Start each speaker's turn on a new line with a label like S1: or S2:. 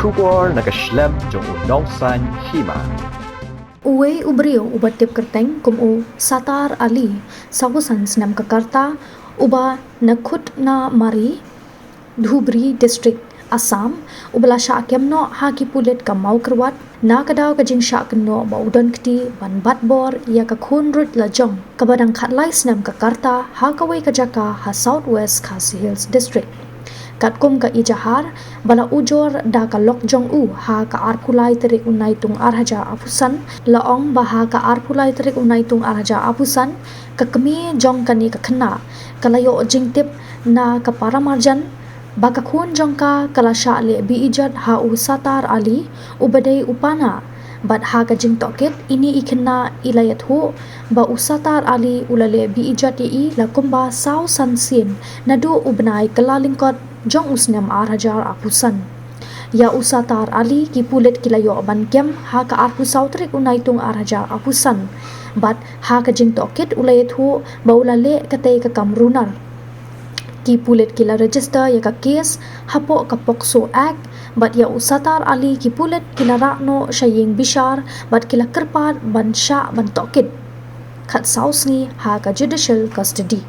S1: Shubor nakaslem jong unong san Hima.
S2: Uwe ubrio uba tip kerteng kum u Sattar Ali sagusan Snem Kakarta uba nakut na mari Dhubri district Assam ubala sha kemno haki Pulit ka mau kerwat na kadaw ka jing sha kno ba udon kti ban batbor ya ka Khunruit la jong ka badang khatlai Snem Kakarta ha kawe ka jaka ha Southwest Khasi Hills district katkum ka ijahar bala ujor da ka lokjong u ha ka arpulai terik unai tung arhaja apusan laong ba ha ka arpulai terik unai tung arhaja apusan ka kemi jong kani ka khna kalayo jingtip na ka paramarjan baka khun jong ka kala sha le Be-Ijot ha u Sattar Ali ubadai upana bat ha ka jing toket ini ikna ilayat hu ba u Sattar Ali ulale Be-Ijot i la kumba saw sansin nadu ubnai kalalingkot jong usnem arhajar apusan ya u Sattar Ali ki Pulit kilayo ban kem ha ka arpu sautrik unai tung arhajar apusan bat ha ka jing toket ulayat hu ba ulale kate ka kamrunar ki Pulit kila register ya ka case hapo ka Pokso Act bat ya u Sattar Ali ki Pulit kila rakno syaying bishar bat kila kerpat ban sya ban tokit khat sausni ha ka judicial custody.